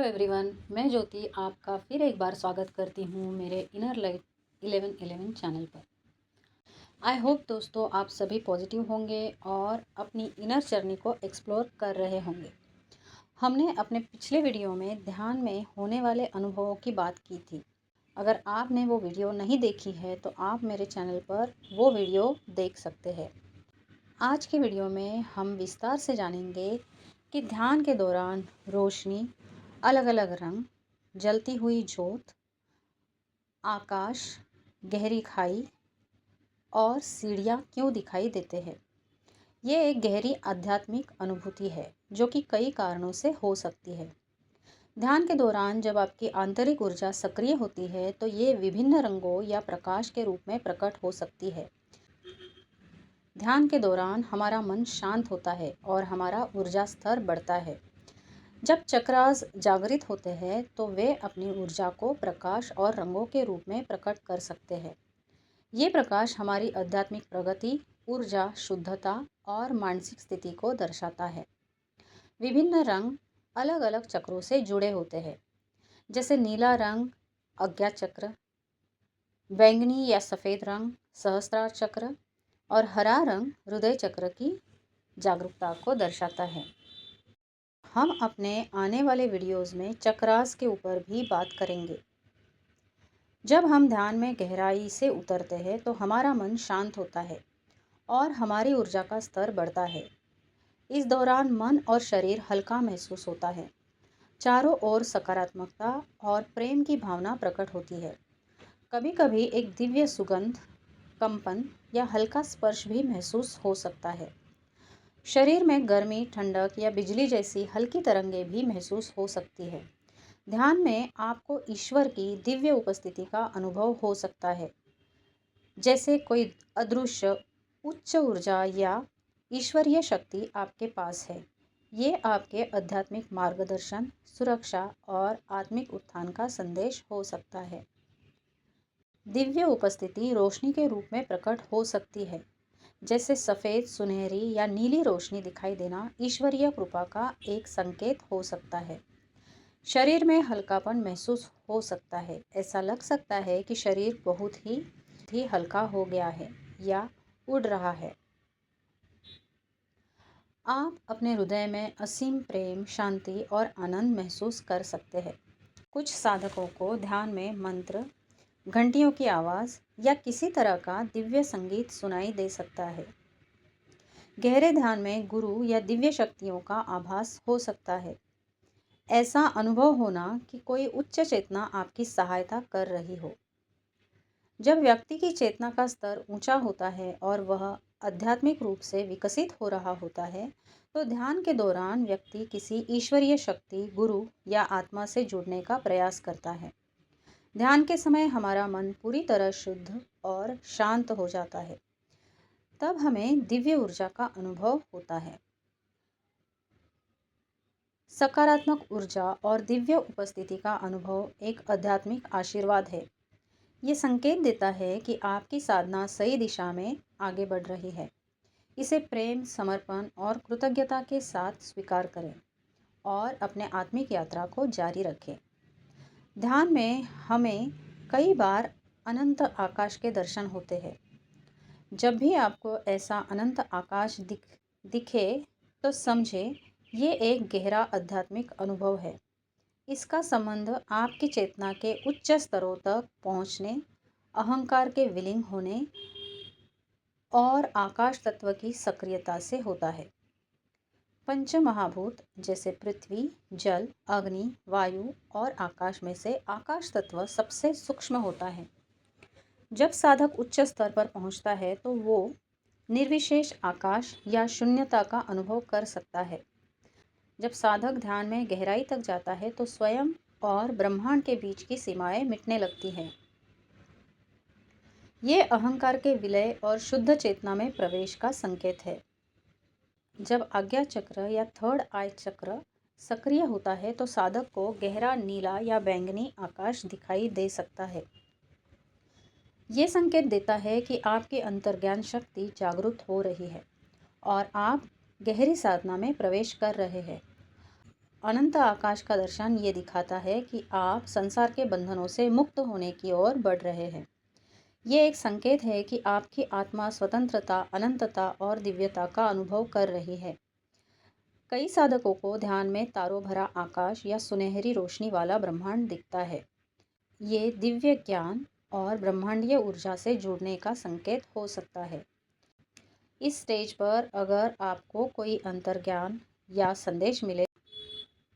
Everyone, मैं ज्योति आपका फिर एक बार स्वागत करती हूँ मेरे इनर लाइट 1111 चैनल पर। आई होप दोस्तों आप सभी पॉजिटिव होंगे और अपनी इनर जर्नी को एक्सप्लोर कर रहे होंगे। हमने अपने पिछले वीडियो में ध्यान में होने वाले अनुभवों की बात की थी। अगर आपने वो वीडियो नहीं देखी है तो आप मेरे चैनल पर वो वीडियो देख सकते हैं। आज के वीडियो में हम विस्तार से जानेंगे कि ध्यान के दौरान रोशनी, अलग अलग रंग, जलती हुई ज्योत, आकाश, गहरी खाई और सीढ़ियाँ क्यों दिखाई देते हैं। ये एक गहरी आध्यात्मिक अनुभूति है जो कि कई कारणों से हो सकती है। ध्यान के दौरान जब आपकी आंतरिक ऊर्जा सक्रिय होती है तो ये विभिन्न रंगों या प्रकाश के रूप में प्रकट हो सकती है। ध्यान के दौरान हमारा मन शांत होता है और हमारा ऊर्जा स्तर बढ़ता है। जब चक्रास जागृत होते हैं तो वे अपनी ऊर्जा को प्रकाश और रंगों के रूप में प्रकट कर सकते हैं। ये प्रकाश हमारी आध्यात्मिक प्रगति, ऊर्जा, शुद्धता और मानसिक स्थिति को दर्शाता है। विभिन्न रंग अलग अलग चक्रों से जुड़े होते हैं, जैसे नीला रंग आज्ञा चक्र, बैंगनी या सफ़ेद रंग सहस्त्रार चक्र और हरा रंग हृदय चक्र की जागरूकता को दर्शाता है। हम अपने आने वाले वीडियोस में चक्रास के ऊपर भी बात करेंगे। जब हम ध्यान में गहराई से उतरते हैं तो हमारा मन शांत होता है और हमारी ऊर्जा का स्तर बढ़ता है। इस दौरान मन और शरीर हल्का महसूस होता है। चारों ओर सकारात्मकता और प्रेम की भावना प्रकट होती है। कभी कभी एक दिव्य सुगंध, कंपन या हल्का स्पर्श भी महसूस हो सकता है। शरीर में गर्मी, ठंडक या बिजली जैसी हल्की तरंगें भी महसूस हो सकती है। ध्यान में आपको ईश्वर की दिव्य उपस्थिति का अनुभव हो सकता है, जैसे कोई अदृश्य उच्च ऊर्जा या ईश्वरीय शक्ति आपके पास है। ये आपके आध्यात्मिक मार्गदर्शन, सुरक्षा और आत्मिक उत्थान का संदेश हो सकता है। दिव्य उपस्थिति रोशनी के रूप में प्रकट हो सकती है, जैसे सफ़ेद, सुनहरी या नीली रोशनी दिखाई देना ईश्वरीय कृपा का एक संकेत हो सकता है। शरीर में हल्कापन महसूस हो सकता है। ऐसा लग सकता है कि शरीर बहुत ही हल्का हो गया है या उड़ रहा है। आप अपने हृदय में असीम प्रेम, शांति और आनंद महसूस कर सकते हैं। कुछ साधकों को ध्यान में मंत्र, घंटियों की आवाज़ या किसी तरह का दिव्य संगीत सुनाई दे सकता है। गहरे ध्यान में गुरु या दिव्य शक्तियों का आभास हो सकता है। ऐसा अनुभव होना कि कोई उच्च चेतना आपकी सहायता कर रही हो। जब व्यक्ति की चेतना का स्तर ऊंचा होता है और वह आध्यात्मिक रूप से विकसित हो रहा होता है तो ध्यान के दौरान व्यक्ति किसी ईश्वरीय शक्ति, गुरु या आत्मा से जुड़ने का प्रयास करता है। ध्यान के समय हमारा मन पूरी तरह शुद्ध और शांत हो जाता है। तब हमें दिव्य ऊर्जा का अनुभव होता है। सकारात्मक ऊर्जा और दिव्य उपस्थिति का अनुभव एक आध्यात्मिक आशीर्वाद है। ये संकेत देता है कि आपकी साधना सही दिशा में आगे बढ़ रही है। इसे प्रेम, समर्पण और कृतज्ञता के साथ स्वीकार करें और अपने आत्मिक यात्रा को जारी रखें। ध्यान में हमें कई बार अनंत आकाश के दर्शन होते हैं। जब भी आपको ऐसा अनंत आकाश दिखे तो समझे ये एक गहरा आध्यात्मिक अनुभव है। इसका संबंध आपकी चेतना के उच्च स्तरों तक पहुंचने, अहंकार के विलीन होने और आकाश तत्व की सक्रियता से होता है। पंच महाभूत जैसे पृथ्वी, जल, अग्नि, वायु और आकाश में से आकाश तत्व सबसे सूक्ष्म होता है। जब साधक उच्च स्तर पर पहुंचता है तो वो निर्विशेष आकाश या शून्यता का अनुभव कर सकता है। जब साधक ध्यान में गहराई तक जाता है तो स्वयं और ब्रह्मांड के बीच की सीमाएं मिटने लगती हैं। ये अहंकार के विलय और शुद्ध चेतना में प्रवेश का संकेत है। जब आज्ञा चक्र या थर्ड आई चक्र सक्रिय होता है तो साधक को गहरा नीला या बैंगनी आकाश दिखाई दे सकता है। ये संकेत देता है कि आपकी अंतर्ज्ञान शक्ति जागृत हो रही है और आप गहरी साधना में प्रवेश कर रहे हैं। अनंत आकाश का दर्शन ये दिखाता है कि आप संसार के बंधनों से मुक्त होने की ओर बढ़ रहे हैं। ये एक संकेत है कि आपकी आत्मा स्वतंत्रता, अनंतता और दिव्यता का अनुभव कर रही है। कई साधकों को ध्यान में तारों भरा आकाश या सुनहरी रोशनी वाला ब्रह्मांड दिखता है। ये दिव्य ज्ञान और ब्रह्मांडीय ऊर्जा से जुड़ने का संकेत हो सकता है। इस स्टेज पर अगर आपको कोई अंतर्ज्ञान या संदेश मिले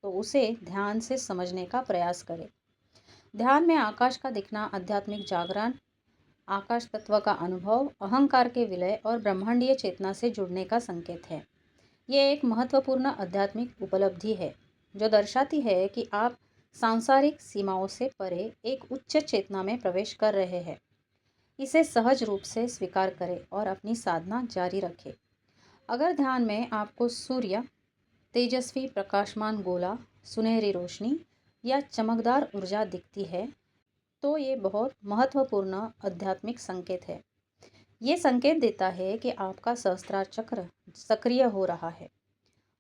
तो उसे ध्यान से समझने का प्रयास करें। ध्यान में आकाश का दिखना आध्यात्मिक जागरण, आकाश तत्व का अनुभव, अहंकार के विलय और ब्रह्मांडीय चेतना से जुड़ने का संकेत है। ये एक महत्वपूर्ण आध्यात्मिक उपलब्धि है जो दर्शाती है कि आप सांसारिक सीमाओं से परे एक उच्च चेतना में प्रवेश कर रहे हैं। इसे सहज रूप से स्वीकार करें और अपनी साधना जारी रखें। अगर ध्यान में आपको सूर्य, तेजस्वी प्रकाशमान गोला, सुनहरी रोशनी या चमकदार ऊर्जा दिखती है तो ये बहुत महत्वपूर्ण आध्यात्मिक संकेत है। ये संकेत देता है कि आपका सहस्त्रार चक्र सक्रिय हो रहा है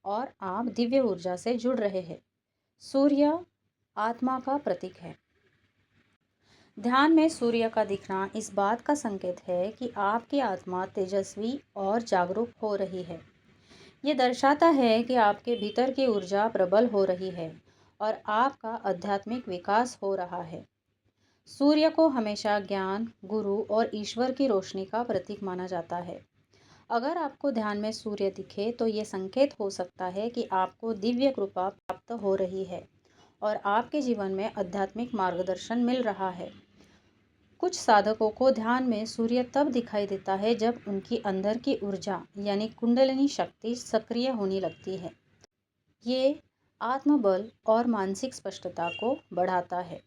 और आप दिव्य ऊर्जा से जुड़ रहे हैं। सूर्य आत्मा का प्रतीक है। ध्यान में सूर्य का दिखना इस बात का संकेत है कि आपकी आत्मा तेजस्वी और जागरूक हो रही है। ये दर्शाता है कि आपके भीतर की ऊर्जा प्रबल हो रही है और आपका आध्यात्मिक विकास हो रहा है। सूर्य को हमेशा ज्ञान, गुरु और ईश्वर की रोशनी का प्रतीक माना जाता है। अगर आपको ध्यान में सूर्य दिखे तो ये संकेत हो सकता है कि आपको दिव्य कृपा प्राप्त हो रही है और आपके जीवन में आध्यात्मिक मार्गदर्शन मिल रहा है। कुछ साधकों को ध्यान में सूर्य तब दिखाई देता है जब उनकी अंदर की ऊर्जा यानी कुंडलिनी शक्ति सक्रिय होने लगती है। ये आत्मबल और मानसिक स्पष्टता को बढ़ाता है।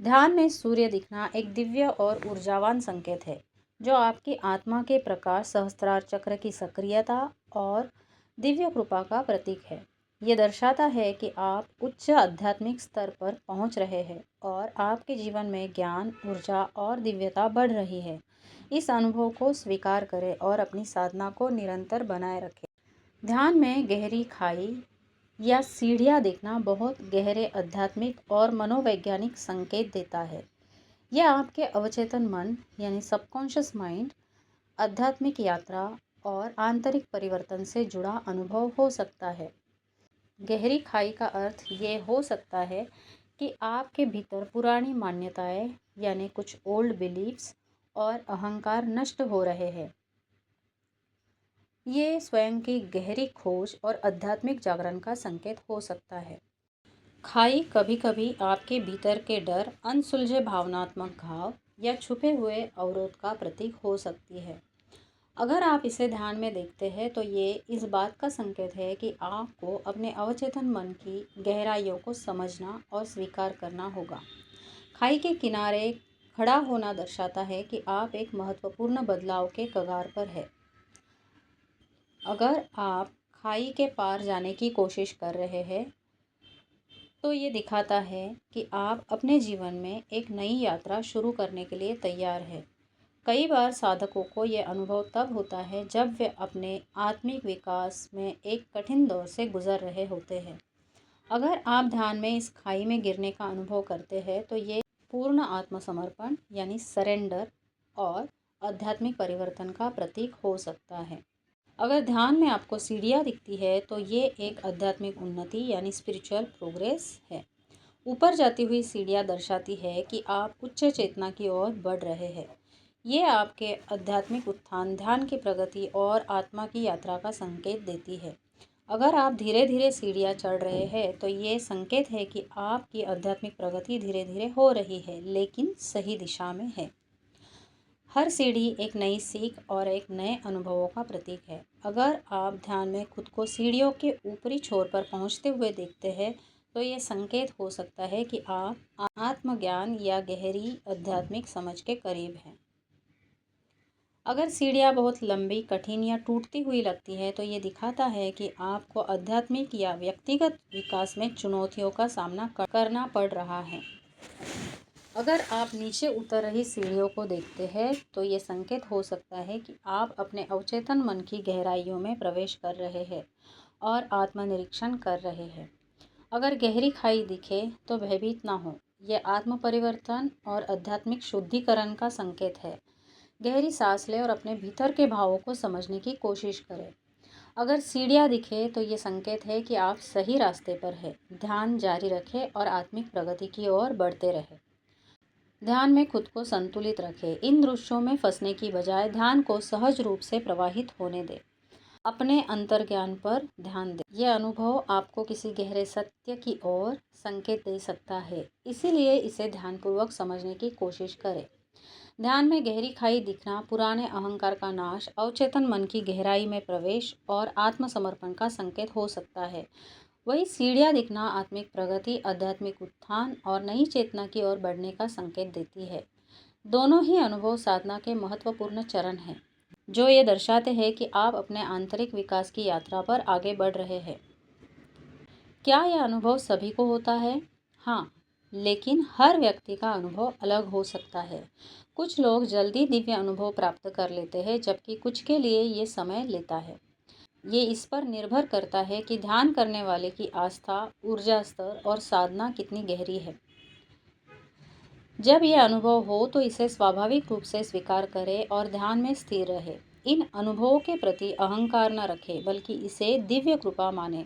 ध्यान में सूर्य दिखना एक दिव्य और ऊर्जावान संकेत है जो आपकी आत्मा के प्रकाश, सहस्त्रार चक्र की सक्रियता और दिव्य कृपा का प्रतीक है। ये दर्शाता है कि आप उच्च आध्यात्मिक स्तर पर पहुंच रहे हैं और आपके जीवन में ज्ञान, ऊर्जा और दिव्यता बढ़ रही है। इस अनुभव को स्वीकार करें और अपनी साधना को निरंतर बनाए रखें। ध्यान में गहरी खाई या सीढ़ियाँ देखना बहुत गहरे आध्यात्मिक और मनोवैज्ञानिक संकेत देता है। यह आपके अवचेतन मन यानी सबकॉन्शियस माइंड, आध्यात्मिक यात्रा और आंतरिक परिवर्तन से जुड़ा अनुभव हो सकता है। गहरी खाई का अर्थ ये हो सकता है कि आपके भीतर पुरानी मान्यताएं यानी कुछ ओल्ड बिलीव्स और अहंकार नष्ट हो रहे हैं। ये स्वयं की गहरी खोज और आध्यात्मिक जागरण का संकेत हो सकता है। खाई कभी कभी आपके भीतर के डर, अनसुलझे भावनात्मक घाव या छुपे हुए अवरोध का प्रतीक हो सकती है। अगर आप इसे ध्यान में देखते हैं तो ये इस बात का संकेत है कि आपको अपने अवचेतन मन की गहराइयों को समझना और स्वीकार करना होगा। खाई के किनारे खड़ा होना दर्शाता है कि आप एक महत्वपूर्ण बदलाव के कगार पर हैं। अगर आप खाई के पार जाने की कोशिश कर रहे हैं तो ये दिखाता है कि आप अपने जीवन में एक नई यात्रा शुरू करने के लिए तैयार हैं। कई बार साधकों को ये अनुभव तब होता है जब वे अपने आत्मिक विकास में एक कठिन दौर से गुजर रहे होते हैं। अगर आप ध्यान में इस खाई में गिरने का अनुभव करते हैं तो ये पूर्ण आत्मसमर्पण यानी सरेंडर और आध्यात्मिक परिवर्तन का प्रतीक हो सकता है। अगर ध्यान में आपको सीढ़ियाँ दिखती है तो ये एक आध्यात्मिक उन्नति यानी स्पिरिचुअल प्रोग्रेस है। ऊपर जाती हुई सीढ़ियाँ दर्शाती है कि आप उच्च चेतना की ओर बढ़ रहे हैं। ये आपके आध्यात्मिक उत्थान, ध्यान की प्रगति और आत्मा की यात्रा का संकेत देती है। अगर आप धीरे धीरे सीढ़ियाँ चढ़ रहे हैं तो ये संकेत है कि आपकी आध्यात्मिक प्रगति धीरे धीरे हो रही है लेकिन सही दिशा में है। हर सीढ़ी एक नई सीख और एक नए अनुभवों का प्रतीक है। अगर आप ध्यान में खुद को सीढ़ियों के ऊपरी छोर पर पहुंचते हुए देखते हैं तो ये संकेत हो सकता है कि आप आत्मज्ञान या गहरी आध्यात्मिक समझ के करीब हैं। अगर सीढ़ियाँ बहुत लंबी, कठिन या टूटती हुई लगती है तो ये दिखाता है कि आपको आध्यात्मिक या व्यक्तिगत विकास में चुनौतियों का सामना करना पड़ रहा है। अगर आप नीचे उतर रही सीढ़ियों को देखते हैं तो ये संकेत हो सकता है कि आप अपने अवचेतन मन की गहराइयों में प्रवेश कर रहे हैं और आत्मनिरीक्षण कर रहे हैं। अगर गहरी खाई दिखे तो भयभीत ना हो। यह आत्म परिवर्तन और आध्यात्मिक शुद्धिकरण का संकेत है। गहरी सांस लें और अपने भीतर के भावों को समझने की कोशिश करें। अगर सीढ़ियाँ दिखे तो ये संकेत है कि आप सही रास्ते पर हैं। ध्यान जारी रखें और आत्मिक प्रगति की ओर बढ़ते रहें। ध्यान में खुद को संतुलित रखें। इन दृश्यों में फंसने की बजाय ध्यान को सहज रूप से प्रवाहित होने दें। अपने अंतर्ज्ञान पर ध्यान दें। यह अनुभव आपको किसी गहरे सत्य की ओर संकेत दे सकता है, इसीलिए इसे ध्यानपूर्वक समझने की कोशिश करें। ध्यान में गहरी खाई दिखना पुराने अहंकार का नाश, अवचेतन मन की गहराई में प्रवेश और आत्मसमर्पण का संकेत हो सकता है। वही सीढ़ियाँ दिखना आत्मिक प्रगति, आध्यात्मिक उत्थान और नई चेतना की ओर बढ़ने का संकेत देती है। दोनों ही अनुभव साधना के महत्वपूर्ण चरण हैं, जो ये दर्शाते हैं कि आप अपने आंतरिक विकास की यात्रा पर आगे बढ़ रहे हैं। क्या यह अनुभव सभी को होता है? हाँ, लेकिन हर व्यक्ति का अनुभव अलग हो सकता है। कुछ लोग जल्दी दिव्य अनुभव प्राप्त कर लेते हैं, जबकि कुछ के लिए ये समय लेता है। ये इस पर निर्भर करता है कि ध्यान करने वाले की आस्था, ऊर्जा स्तर और साधना कितनी गहरी है। जब यह अनुभव हो तो इसे स्वाभाविक रूप से स्वीकार करें और ध्यान में स्थिर रहे। इन अनुभवों के प्रति अहंकार न रखें, बल्कि इसे दिव्य कृपा मानें।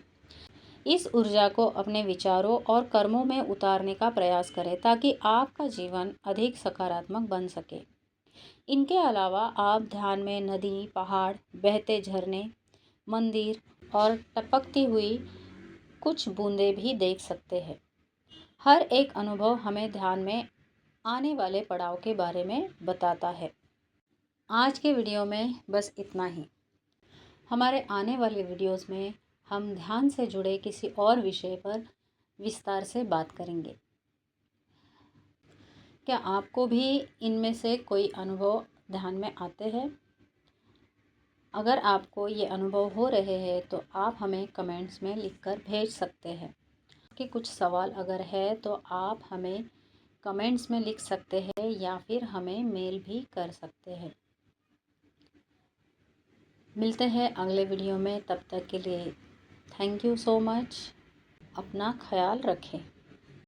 इस ऊर्जा को अपने विचारों और कर्मों में उतारने का प्रयास करें, ताकि आपका जीवन अधिक सकारात्मक बन सके। इनके अलावा आप ध्यान में नदी, पहाड़, बहते झरने, मंदिर और टपकती हुई कुछ बूंदें भी देख सकते हैं। हर एक अनुभव हमें ध्यान में आने वाले पड़ाव के बारे में बताता है। आज के वीडियो में बस इतना ही। हमारे आने वाले वीडियोस में हम ध्यान से जुड़े किसी और विषय पर विस्तार से बात करेंगे। क्या आपको भी इनमें से कोई अनुभव ध्यान में आते हैं? अगर आपको ये अनुभव हो रहे हैं तो आप हमें कमेंट्स में लिखकर भेज सकते हैं। कि कुछ सवाल अगर है तो आप हमें कमेंट्स में लिख सकते हैं या फिर हमें मेल भी कर सकते हैं। मिलते हैं अगले वीडियो में, तब तक के लिए थैंक यू सो मच। अपना ख्याल रखें।